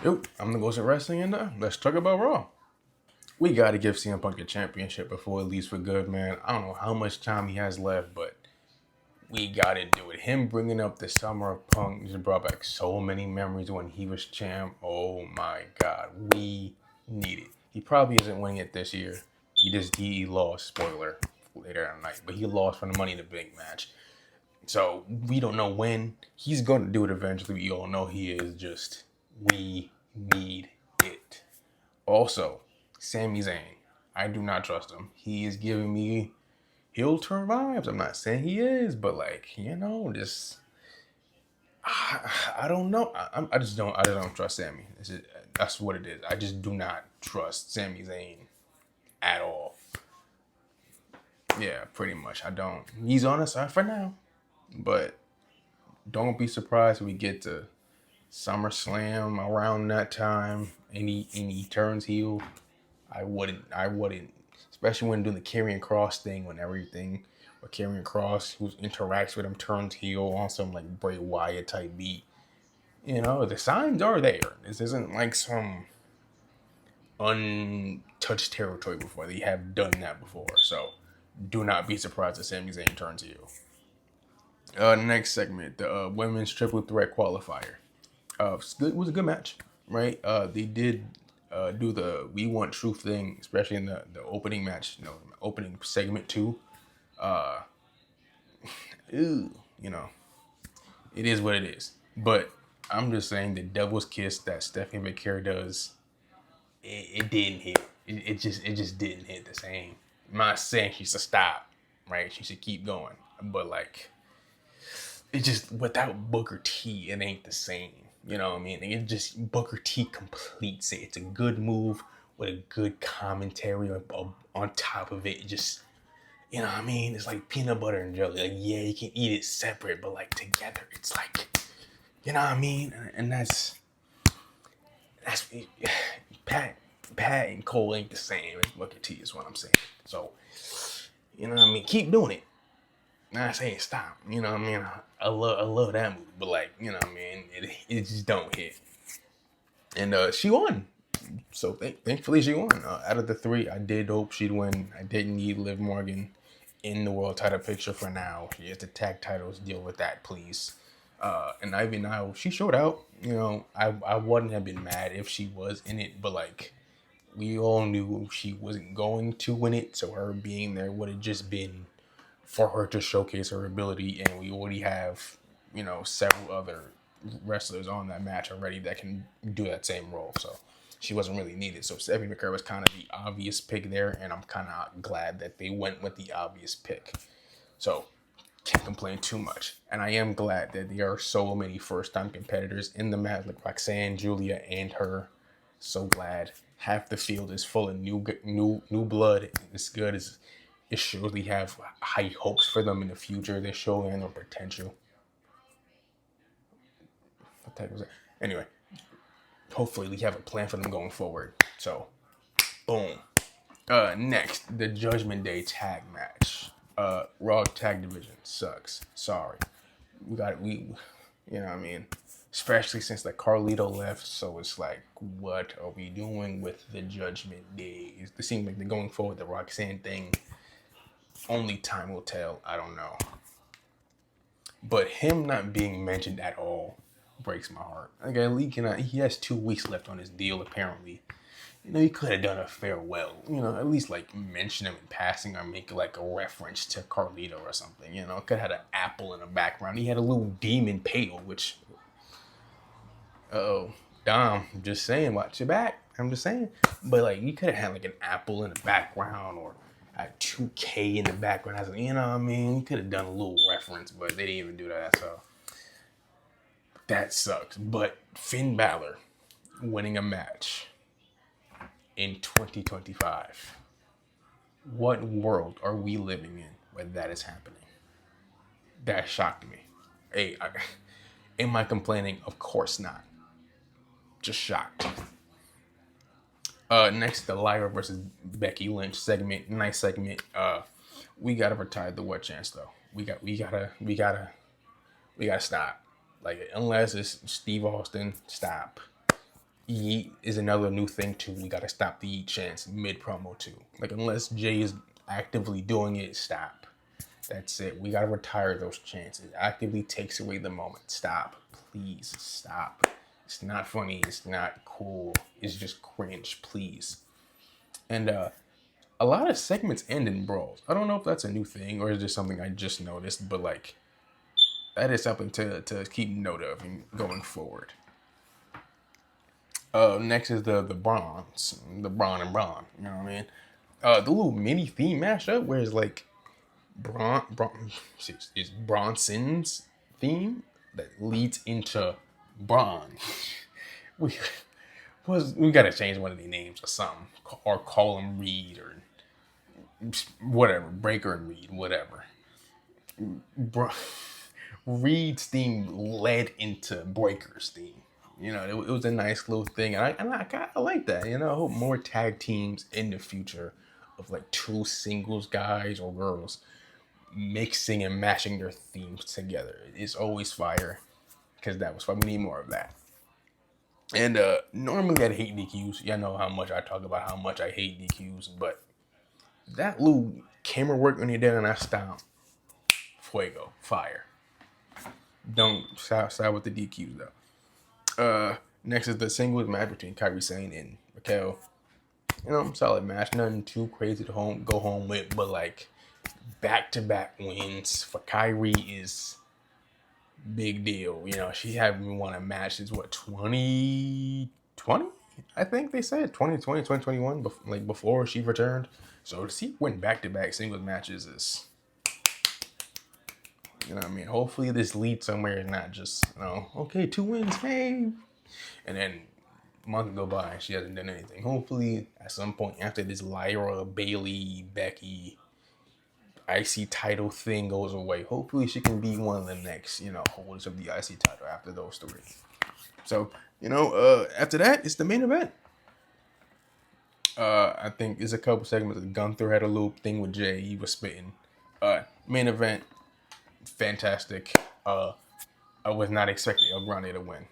Yo, I'm the Ghost of Wrestling, and let's talk about Raw. We got to give CM Punk a championship before it leaves for good, man. I don't know how much time he has left, but we got to do it. Him bringing up the Summer of Punk just brought back so many memories when he was champ. Oh my God, we need it. He probably isn't winning it this year. He lost. Spoiler later at night, but he lost for the Money in the Bank match. So we don't know when. He's going to do it eventually. We all know he is. Just we need it. Also, Sami Zayn. I do not trust him. He is giving me heel turn vibes. I'm not saying he is, but just I don't know. I just don't trust Sami. That's what it is. I just do not trust Sami Zayn at all. Yeah, pretty much. I don't. He's on the side for now, but don't be surprised when we get to SummerSlam around that time and he turns heel. I wouldn't, especially when doing the Karrion Kross thing, when everything, or Karrion Kross, who interacts with him, turns heel on some like Bray Wyatt type beat. The signs are there. This isn't like some untouched territory before. They have done that before, so do not be surprised if Sami Zayn turns heel. Next segment, the women's triple threat qualifier. It was a good match, right? They did do the We Want Truth thing, especially in the opening match, opening segment 2. It is what it is. But I'm just saying the devil's kiss that Stephanie McCare does, it didn't hit. It just didn't hit the same. I'm not saying she should stop, right? She should keep going. But it just, without Booker T, it ain't the same. You know what I mean? It just, Booker T completes it. It's a good move with a good commentary on top of it. Just, you know what I mean? It's like peanut butter and jelly. Like, yeah, you can eat it separate, but together, it's like, you know what I mean? And that's Pat and Cole ain't the same as Booker T is what I'm saying. So, you know what I mean? Keep doing it. Not saying stop, you know what I mean? I love that movie, but you know what I mean? It just don't hit. And she won. So thankfully she won. Out of the 3, I did hope she'd win. I didn't need Liv Morgan in the world title picture for now. She has the tag titles, deal with that, please. And Ivy Nile, she showed out. I wouldn't have been mad if she was in it, but we all knew she wasn't going to win it, so her being there would have just been for her to showcase her ability, and we already have, several other wrestlers on that match already that can do that same role. So she wasn't really needed. So Stephanie McCurry was kind of the obvious pick there, and I'm kind of glad that they went with the obvious pick. So can't complain too much. And I am glad that there are so many first-time competitors in the match, like Roxanne, Julia, and her. So glad. Half the field is full of new blood. It's good as it shows we have high hopes for them in the future. They're showing their potential. What the heck was that? Anyway, hopefully we have a plan for them going forward. So, boom. Next, the Judgment Day tag match. Raw tag division sucks. Sorry. You know what I mean? Especially since Carlito left, so it's what are we doing with the Judgment Day? It seems like they're going forward the Roxanne thing. Only time will tell. I don't know. But him not being mentioned at all breaks my heart. He has 2 weeks left on his deal, apparently. He could have done a farewell. At least mention him in passing or make a reference to Carlito or something. Could have had an apple in the background. He had a little demon pail, which... Dom, just saying, watch your back. I'm just saying. But you could have had an apple in the background or a 2K in the background. You know what I mean? You could have done a little reference, but they didn't even do that, so that sucks. But Finn Balor winning a match in 2025. What world are we living in where that is happening? That shocked me. Hey, am I complaining? Of course not. Just shocked. Next, the Lyra versus Becky Lynch segment. Nice segment. We gotta retire the What Chance though. We gotta stop. Unless it's Steve Austin, stop. Yeet is another new thing too. We gotta stop the Yeet chants mid promo too. Like unless Jay is actively doing it, stop. That's it. We gotta retire those chants. It actively takes away the moment. Stop. Please stop. It's not funny. It's not cool. It's just cringe. Please. And a lot of segments end in brawls. I don't know if that's a new thing or is just something I just noticed, but like that is something to keep note of going forward. Next is the bronze, the Braun and Braun. You know what I mean? The little mini theme mashup where it's like it's Bronson's theme that leads into Braun. we we gotta change one of the names or something, or call him Reed or whatever, Breaker and Reed, whatever. Reed's theme led into Breaker's theme. You know, it was a nice little thing, and I like that. You know, I hope more tag teams in the future of like two singles guys or girls mixing and mashing their themes together. It's always fire because that was fun. We need more of that. And normally I hate DQs. Y'all know how much I talk about how much I hate DQs, but that little camera work when you did on that style, fuego, fire. Don't side with the DQs though. Next is the singles match between Kairi Sane and Raquel. You know, solid match. Nothing too crazy to go home with, but like back-to-back wins for Kairi is big deal. You know, she hadn't won a match since what, 2020? I think they said 2020, 2021, like before she returned. So to see win back-to-back singles matches is, you know what I mean? Hopefully this leads somewhere and not just, you know, okay, 2 wins, hey. And then a month go by and she hasn't done anything. Hopefully at some point after this Lyra, Bailey, Becky IC title thing goes away, hopefully she can be one of the next, you know, holders of the IC title after those 3. So, you know, after that, it's the main event. I think there's a couple segments. Gunther had a little thing with Jay. He was spitting. Main event, fantastic. I was not expecting El Grande to win.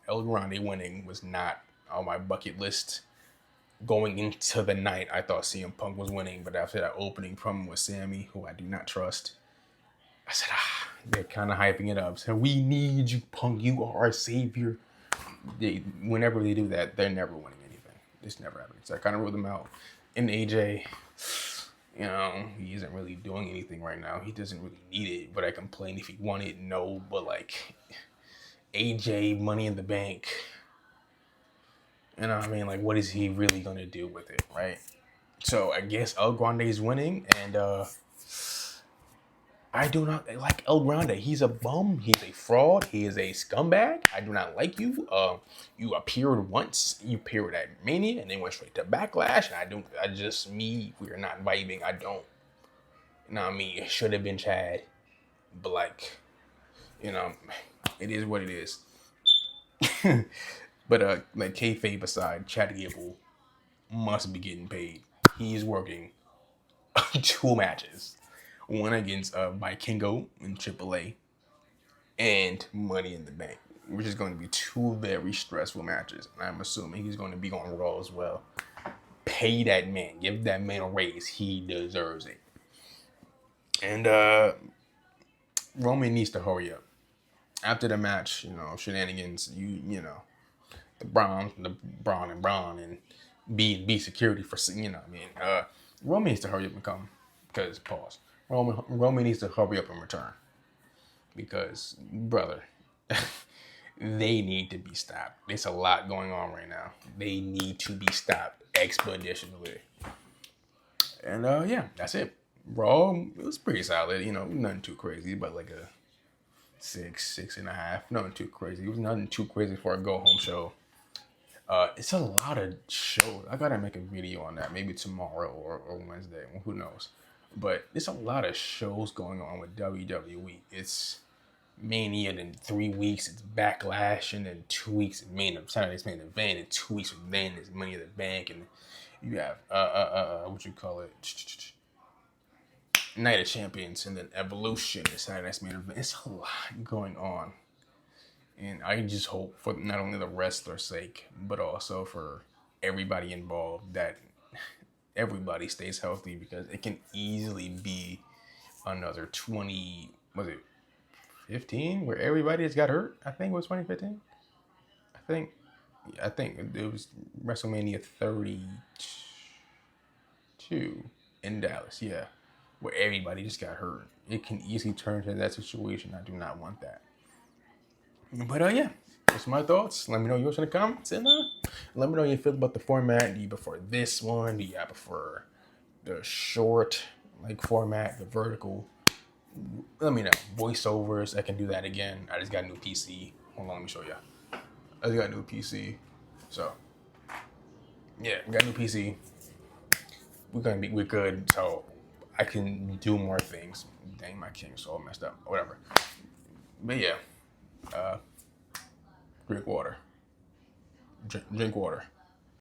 El Grande winning was not on my bucket list. Going into the night, I thought CM Punk was winning, but after that opening promo with Sammy, who I do not trust, I said, they're kind of hyping it up. So we need you, Punk. You are our savior. Whenever they do that, they're never winning anything. It's never happening. So I kind of ruled them out. And AJ, you know, he isn't really doing anything right now. He doesn't really need it. But I complain if he wanted, no. But like AJ, Money in the Bank. You know what I mean? Like, what is he really going to do with it, right? So, I guess El Grande is winning, and I do not like El Grande. He's a bum. He's a fraud. He is a scumbag. I do not like you. You appeared once. You appeared at Mania, and then went straight to Backlash, and we are not vibing. I don't. You know what I mean? It should have been Chad, but like, you know, it is what it is. But like kayfabe aside, Chad Gable must be getting paid. He's working 2 matches, one against Vikingo in AAA, and Money in the Bank, which is going to be 2 very stressful matches. And I'm assuming he's going to be on Raw as well. Pay that man, give that man a raise. He deserves it. And Roman needs to hurry up. After the match, you know, shenanigans, you know. The Braun and Braun and B security for, you know what I mean. Roman needs to hurry up and come, because pause. Roman needs to hurry up and return, because brother, they need to be stopped. There's a lot going on right now. They need to be stopped expeditionally. And yeah, that's it. Raw, it was pretty solid. You know, nothing too crazy, but like a 6.5. Nothing too crazy. It was nothing too crazy for a go home show. It's a lot of shows. I gotta make a video on that, maybe tomorrow or Wednesday. Who knows? But there's a lot of shows going on with WWE. It's Mania, then 3 weeks it's Backlash, and then 2 weeks Saturday's main event, and 2 weeks from then is Money in the Bank, and you have what you call it, Night of Champions, and then Evolution is Saturday's main event. It's a lot going on. And I just hope for not only the wrestler's sake, but also for everybody involved that everybody stays healthy, because it can easily be another 20, was it 15, where everybody just got hurt. I think it was 2015. I think it was WrestleMania 32 in Dallas. Yeah, where everybody just got hurt. It can easily turn into that situation. I do not want that. But yeah, that's my thoughts. Let me know yours in the comments, and let me know how you feel about the format. Do you prefer this one? Do you prefer the short format, the vertical? Let me know. Voiceovers, I can do that again. I just got a new PC. Hold on, let me show you. I just got a new PC. So yeah, we got a new PC. We're good. So I can do more things. Dang, my king's all messed up. Whatever. But yeah, drink water. Drink water.